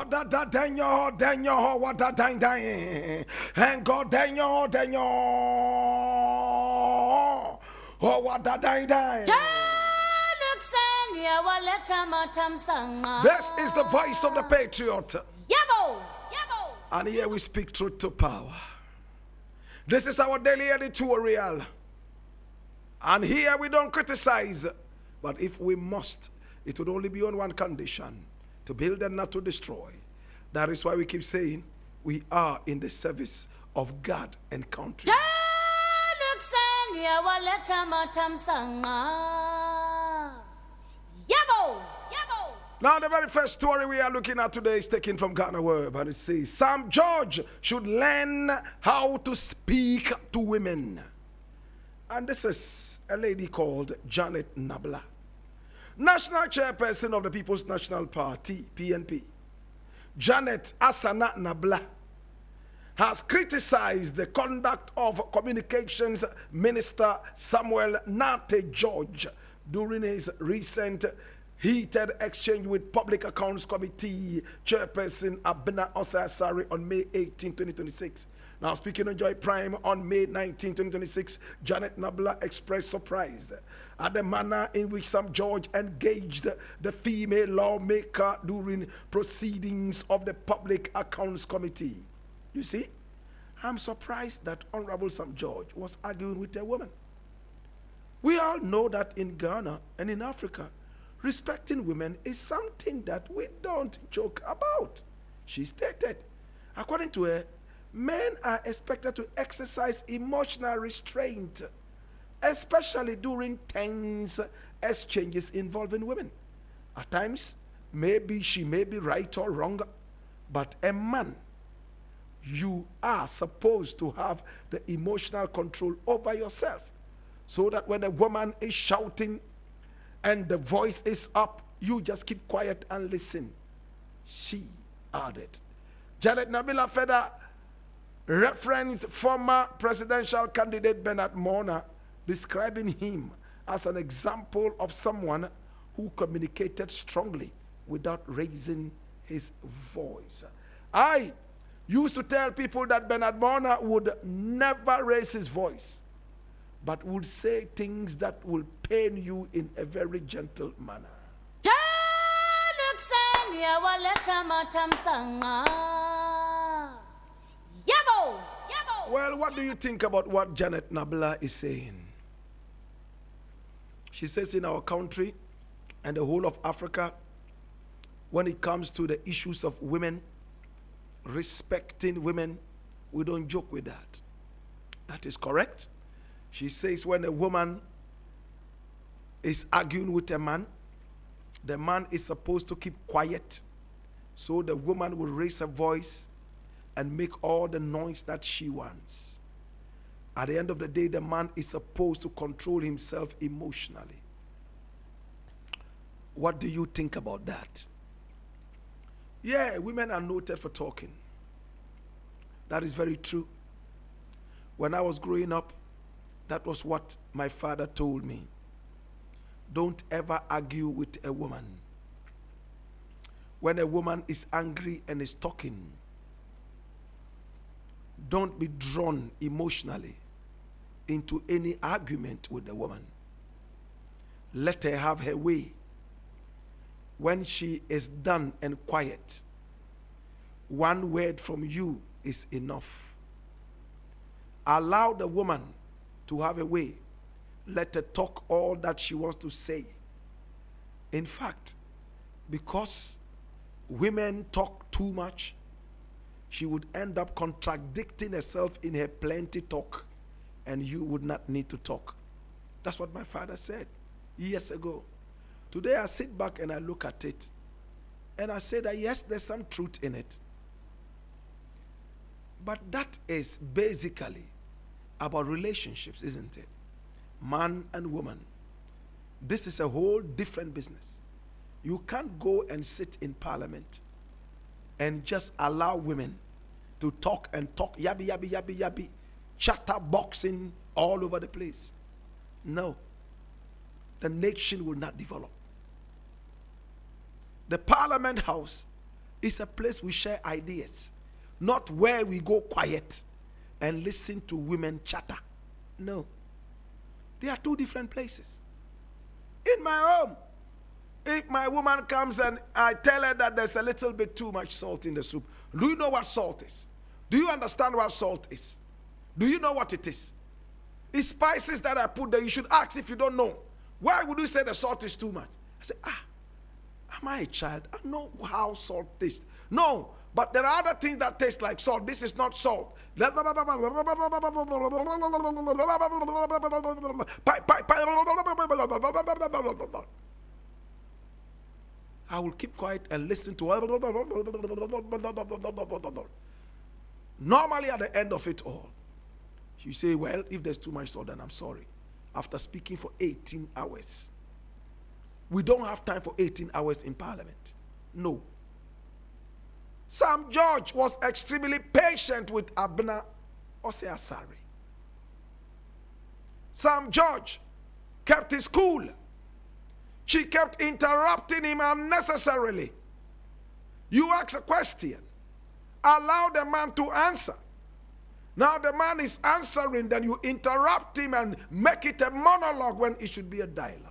what da da denyo, what da dang dang, and God denyo, oh what da dang dang. This is the voice of the Patriot. And here we speak truth to power. This is our daily editorial. And here we don't criticize. But if we must, it would only be on one condition: to build and not to destroy. That is why we keep saying we are in the service of God and country. Now, the very first story we are looking at today is taken from Ghana Web, and it says, Sam George should learn how to speak to women. And this is a lady called Janet Nabla, national chairperson of the People's National Party, PNP. Janet Asana Nabla has criticized the conduct of Communications Minister Samuel Nate George during his recent heated exchange with Public Accounts Committee Chairperson Abena Osasari on May 18, 2026. Now, speaking on Joy Prime on May 19, 2026, Janet Nabla expressed surprise at the manner in which Sam George engaged the female lawmaker during proceedings of the Public Accounts Committee. You see, I'm surprised that Honorable Sam George was arguing with a woman. We all know that in Ghana and in Africa, respecting women is something that we don't joke about. She stated, according to her, men are expected to exercise emotional restraint, especially during tense exchanges involving women. At times, maybe she may be right or wrong, but a man, you are supposed to have the emotional control over yourself, so that when a woman is shouting and the voice is up, you just keep quiet and listen. She added. Janet Nabila Feda referenced former presidential candidate Bernard Mona, describing him as an example of someone who communicated strongly without raising his voice. I used to tell people that Bernard Mona would never raise his voice, but would say things that will pain you in a very gentle manner. Well, what do you think about what Janet Nabla is saying? She says in our country and the whole of Africa, when it comes to the issues of women, respecting women, we don't joke with that. That is correct. She says when a woman is arguing with a man, the man is supposed to keep quiet, so the woman will raise her voice and make all the noise that she wants. At the end of the day, the man is supposed to control himself emotionally. What do you think about that? Yeah, women are noted for talking. That is very true. When I was growing up, that was what my father told me. Don't ever argue with a woman. When a woman is angry and is talking, don't be drawn emotionally into any argument with the woman. Let her have her way. When she is done and quiet, one word from you is enough. Allow the woman to have a way. Let her talk all that she wants to say. In fact, because women talk too much, she would end up contradicting herself in her plenty talk, and you would not need to talk. That's what my father said years ago. Today I sit back and I look at it, and I say that yes, there's some truth in it. But that is basically about relationships, isn't it? Man and woman. This is a whole different business. You can't go and sit in parliament and just allow women to talk and talk, yabby, yabby, yabby, yabby, chatterboxing all over the place. No. The nation will not develop. The Parliament House It's a place we share ideas, not where we go quiet and listen to women chatter. No. They are two different places. In my home, if my woman comes and I tell her that there's a little bit too much salt in the soup, do you know what salt is? Do you understand what salt is? Do you know what it is? It's spices that I put there. You should ask if you don't know. Why would you say the salt is too much? I say, am I a child? I know how salt tastes. No, but there are other things that taste like salt. This is not salt. I will keep quiet and listen to. Normally at the end of it all, you say, well, if there's too much salt, then I'm sorry. After speaking for 18 hours. We don't have time for 18 hours in Parliament. No. Sam George was extremely patient with Abena Ose-Asare. Sam George kept his cool. She kept interrupting him unnecessarily. You ask a question, allow the man to answer. Now the man is answering, then you interrupt him and make it a monologue when it should be a dialogue.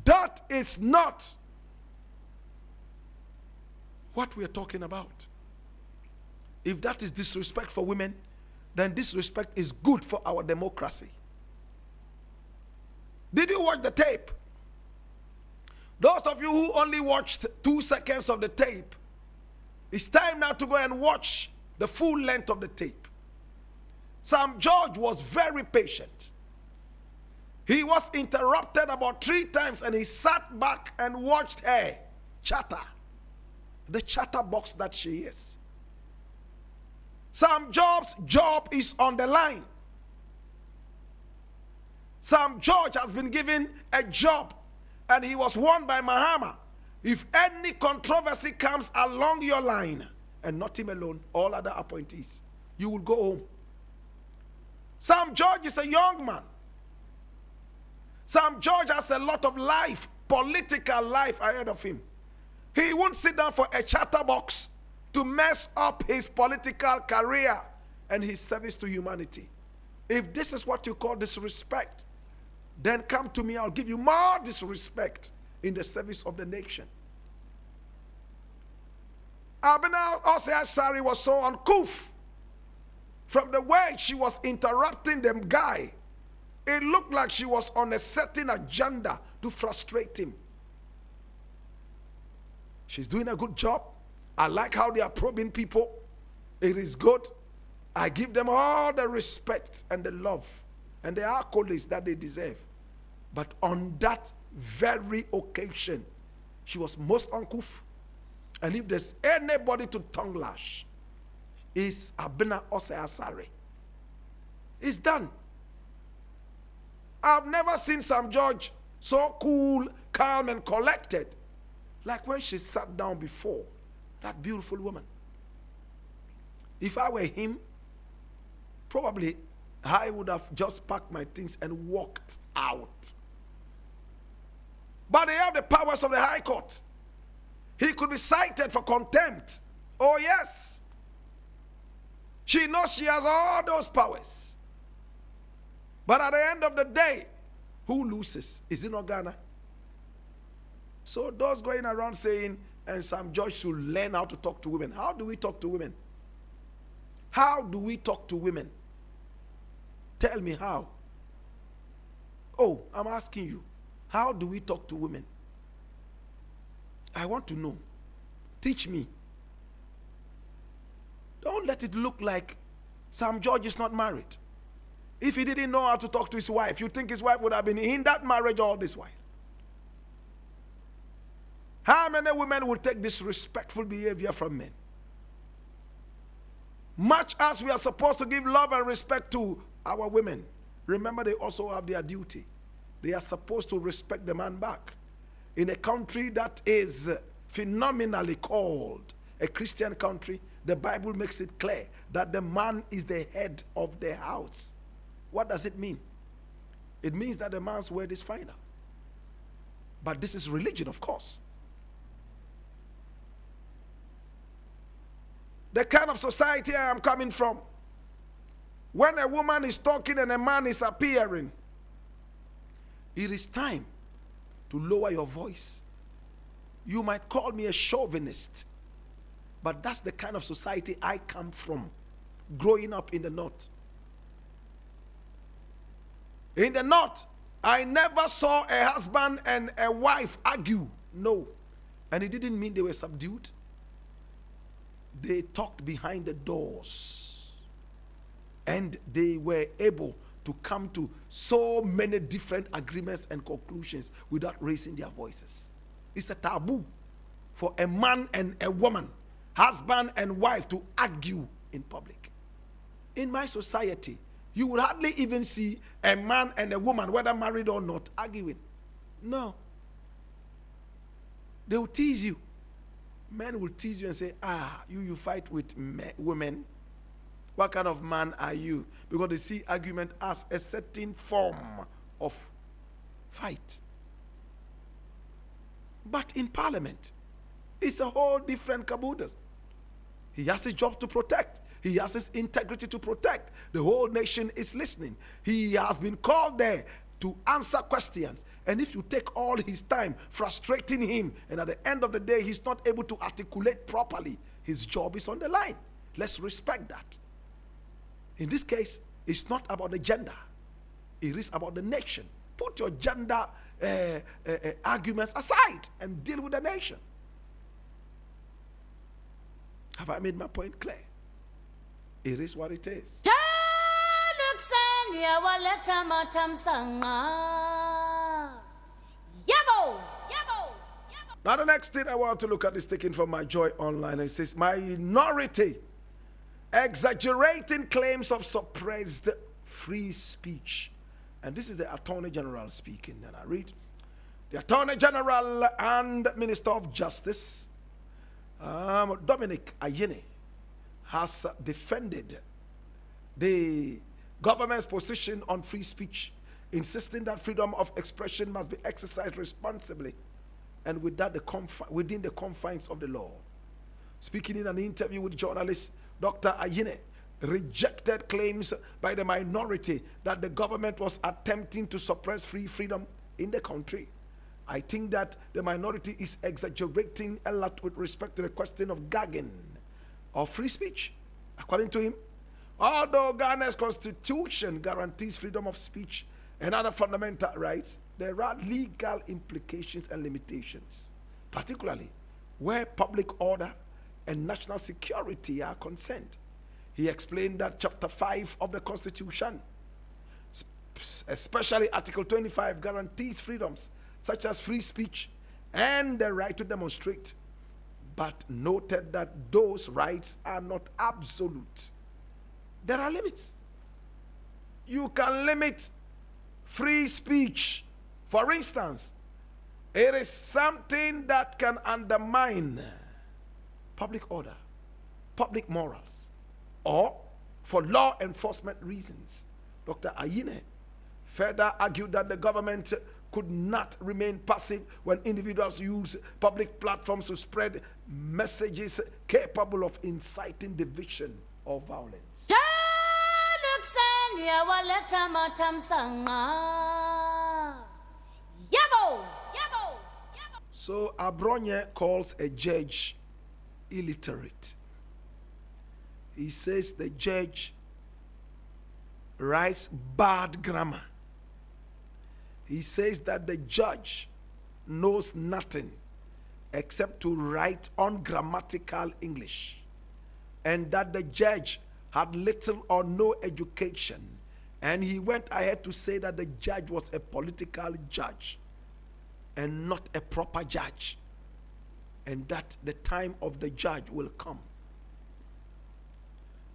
That is not what we are talking about. If that is disrespect for women, then disrespect is good for our democracy. Did you watch the tape? Those of you who only watched 2 seconds of the tape, it's time now to go and watch the full length of the tape. Sam George was very patient. He was interrupted about 3 times and he sat back and watched her chatter. The chatterbox that she is. Sam George's job is on the line. Sam George has been given a job and he was warned by Mahama. If any controversy comes along your line, and not him alone, all other appointees, you will go home. Sam George is a young man. Sam George has a lot of life, political life ahead of him. He won't sit down for a chatterbox to mess up his political career and his service to humanity. If this is what you call disrespect, then come to me, I'll give you more disrespect in the service of the nation. Abena Ose-Asare was so uncouth from the way she was interrupting the guy. It looked like she was on a certain agenda to frustrate him. She's doing a good job. I like how they are probing people. It is good. I give them all the respect and the love and the accolades that they deserve. But on that very occasion, she was most uncouth. And if there's anybody to tongue lash, it's Abena Ose-Asare. It's done. I've never seen Sam George so cool, calm, and collected like when she sat down before that beautiful woman. If I were him, probably I would have just packed my things and walked out. But they have the powers of the High Court. He could be cited for contempt. Oh, yes. She knows she has all those powers. But at the end of the day, who loses? Is it not Ghana? So those going around saying, and Sam George should learn how to talk to women. How do we talk to women? How do we talk to women? Tell me how. Oh, I'm asking you. How do we talk to women? I want to know. Teach me. Don't let it look like Sam George is not married. If he didn't know how to talk to his wife, you think his wife would have been in that marriage all this while? How many women will take disrespectful behavior from men? Much as we are supposed to give love and respect to our women, remember they also have their duty. They are supposed to respect the man back. In a country that is phenomenally called a Christian country, the Bible makes it clear that the man is the head of the house. What does it mean? It means that the man's word is final. But this is religion, of course. the kind of society I am coming from. When a woman is talking and a man is appearing, it is time to lower your voice. You might call me a chauvinist, but that's the kind of society I come from, growing up in the North. In the North, I never saw a husband and a wife argue. No. And it didn't mean they were subdued. They talked behind the doors. And they were able to come to so many different agreements and conclusions without raising their voices. It's a taboo for a man and a woman, husband and wife, to argue in public. In my society, you would hardly even see a man and a woman, whether married or not, arguing. No. They will tease you. Men will tease you and say, you fight with women. What kind of man are you? Because they see argument as a certain form of fight. But in parliament, it's a whole different caboodle. He has his job to protect. He has his integrity to protect. The whole nation is listening. He has been called there to answer questions. And if you take all his time frustrating him, and at the end of the day, he's not able to articulate properly, his job is on the line. Let's respect that. In this case, it's not about the gender. It is about the nation. Put your gender arguments aside and deal with the nation. Have I made my point clear? It is what it is. Now the next thing I want to look at is taken from my Joy Online. It says, minority exaggerating claims of suppressed free speech. And this is the Attorney General speaking. And I read, the Attorney General and Minister of Justice, Dominic Ayine, has defended the government's position on free speech, insisting that freedom of expression must be exercised responsibly and within the confines of the law. Speaking in an interview with journalists, Dr. Ayine rejected claims by the minority that the government was attempting to suppress freedom in the country. I think that the minority is exaggerating a lot with respect to the question of gagging or free speech. According to him, although Ghana's constitution guarantees freedom of speech and other fundamental rights, there are legal implications and limitations, particularly where public order and national security are concerned. He explained that Chapter 5 of the Constitution, especially Article 25, guarantees freedoms such as free speech and the right to demonstrate, but noted that those rights are not absolute. There are limits. You can limit free speech. For instance, it is something that can undermine public order, public morals, or for law enforcement reasons. Dr. Ayine further argued that the government could not remain passive when individuals use public platforms to spread messages capable of inciting division or violence. So Abronye calls a judge illiterate. He says the judge writes bad grammar. He says that the judge knows nothing except to write ungrammatical English, and that the judge had little or no education. And he went ahead to say that the judge was a political judge and not a proper judge, and that the time of the judge will come.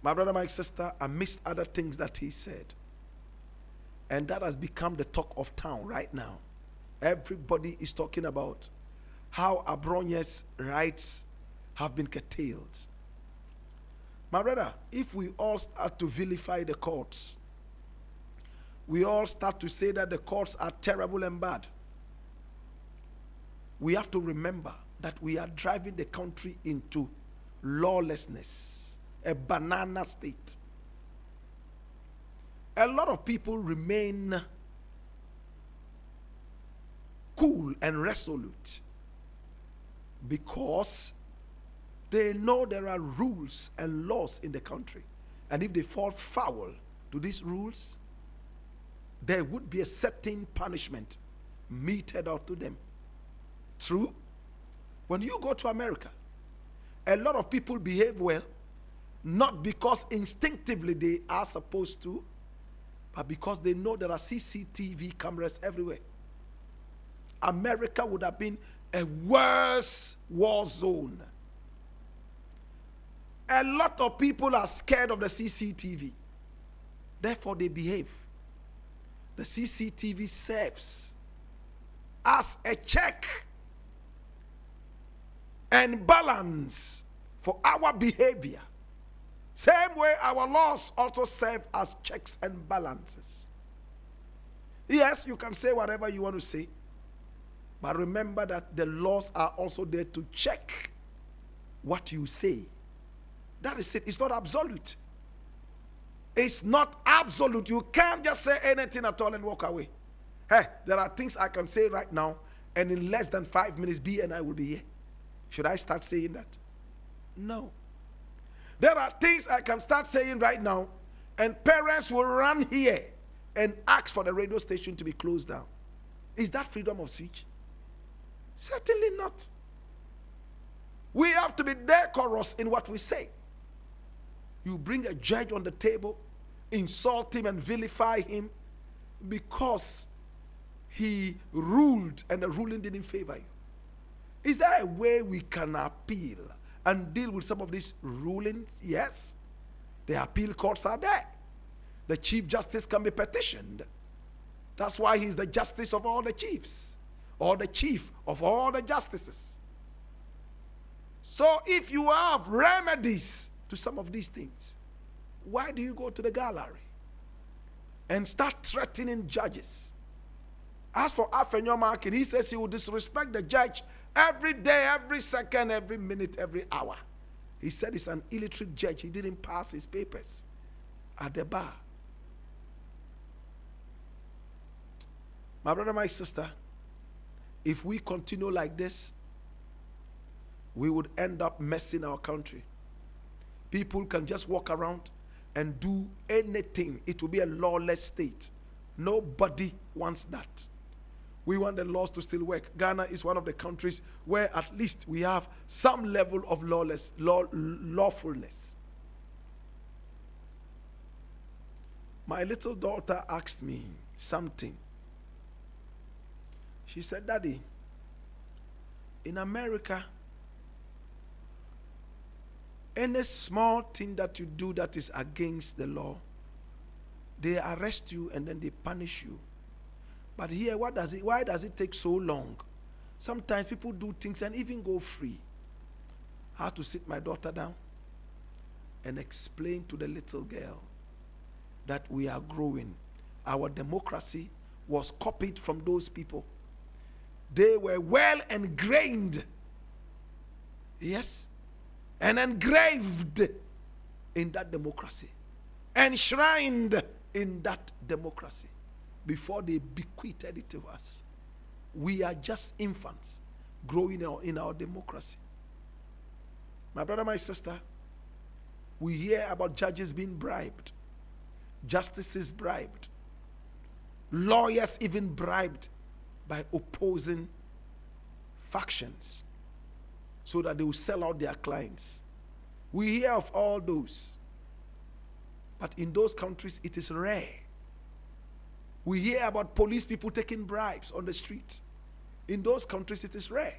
My brother, my sister, amidst other things that he said, and that has become the talk of town right now. Everybody is talking about how Abronye's rights have been curtailed. My brother, if we all start to vilify the courts, we all start to say that the courts are terrible and bad, we have to remember that we are driving the country into lawlessness. a banana state. A lot of people remain cool and resolute because they know there are rules and laws in the country. And if they fall foul to these rules, there would be a certain punishment meted out to them. True? When you go to America, a lot of people behave well, not because instinctively they are supposed to, but because they know there are CCTV cameras everywhere. America would have been a worse war zone. A lot of people are scared of the CCTV. Therefore, they behave. The CCTV serves as a check and balance for our behavior. Same way our laws also serve as checks and balances. Yes, you can say whatever you want to say, but remember that the laws are also there to check what you say. That is it. It's not absolute. It's not absolute. You can't just say anything at all and walk away. Hey, there are things I can say right now, and in less than 5 minutes, B and I will be here. Should I start saying that? No. There are things I can start saying right now, and parents will run here and ask for the radio station to be closed down. Is that freedom of speech? Certainly not. We have to be decorous in what we say. You bring a judge on the table, insult him and vilify him because he ruled and the ruling didn't favor you. Is there a way we can appeal and deal with some of these rulings? Yes. The appeal courts are there. The Chief Justice can be petitioned. That's why he's the justice of all the chiefs, or the chief of all the justices. So if you have remedies to some of these things, why do you go to the gallery and start threatening judges? As for Afenyo Markin, he says he will disrespect the judge every day, every second, every minute, every hour. He said he's an illiterate judge. He didn't pass his papers at the bar. My brother, my sister, if we continue like this, we would end up messing our country. People can just walk around and do anything. It will be a lawless state. Nobody wants that. We want the laws to still work. Ghana is one of the countries where at least we have some level of lawfulness. My little daughter asked me something. She said, Daddy, in America, any small thing that you do that is against the law, they arrest you and then they punish you. But here, why does it take so long? Sometimes people do things and even go free. I had to sit my daughter down and explain to the little girl that we are growing. Our democracy was copied from those people. They were well ingrained, yes, and engraved in that democracy, enshrined in that democracy before they bequeathed it to us. We are just infants growing in our democracy. My brother, my sister, we hear about judges being bribed, justices bribed, lawyers even bribed by opposing factions so that they will sell out their clients. We hear of all those. But in those countries, it is rare. We hear about police people taking bribes on the street. In those countries, it is rare.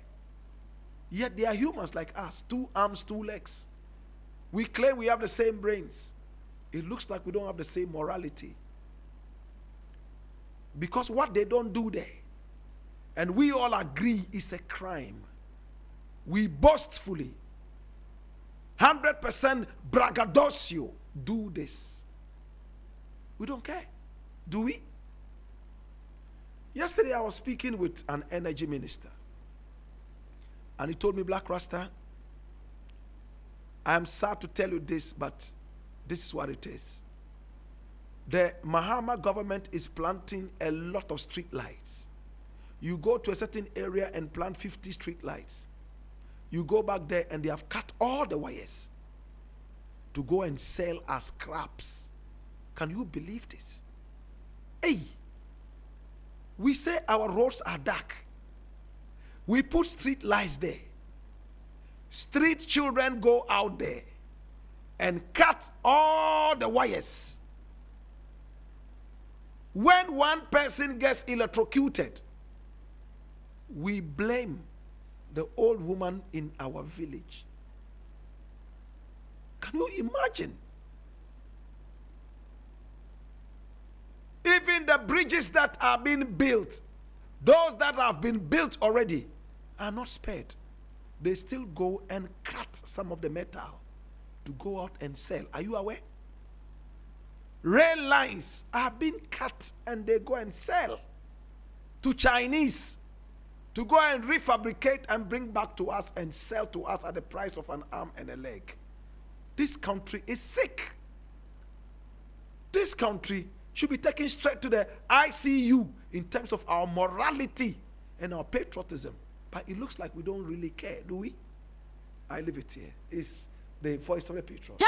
Yet they are humans like us, 2 arms, 2 legs. We claim we have the same brains. It looks like we don't have the same morality. Because what they don't do there, and we all agree, is a crime. We boastfully, 100% braggadocio, do this. We don't care, do we? Yesterday I was speaking with an energy minister, and he told me, Blakk Rasta, I'm sad to tell you this, but this is what it is. The Mahama government is planting a lot of street lights. You go to a certain area and plant 50 street lights. You go back there and they have cut all the wires to go and sell as scraps. Can you believe this? Hey, we say our roads are dark. We put street lights there. Street children go out there and cut all the wires. When one person gets electrocuted, we blame the old woman in our village. Can you imagine? Even the bridges that are being built, those that have been built already, are not spared. They still go and cut some of the metal to go out and sell. Are you aware? Rail lines are being cut and they go and sell to Chinese to go and refabricate and bring back to us and sell to us at the price of an arm and a leg. This country is sick. This country should be taken straight to the ICU in terms of our morality and our patriotism. But it looks like we don't really care, do we? I leave it here. It's the voice of the Patriot.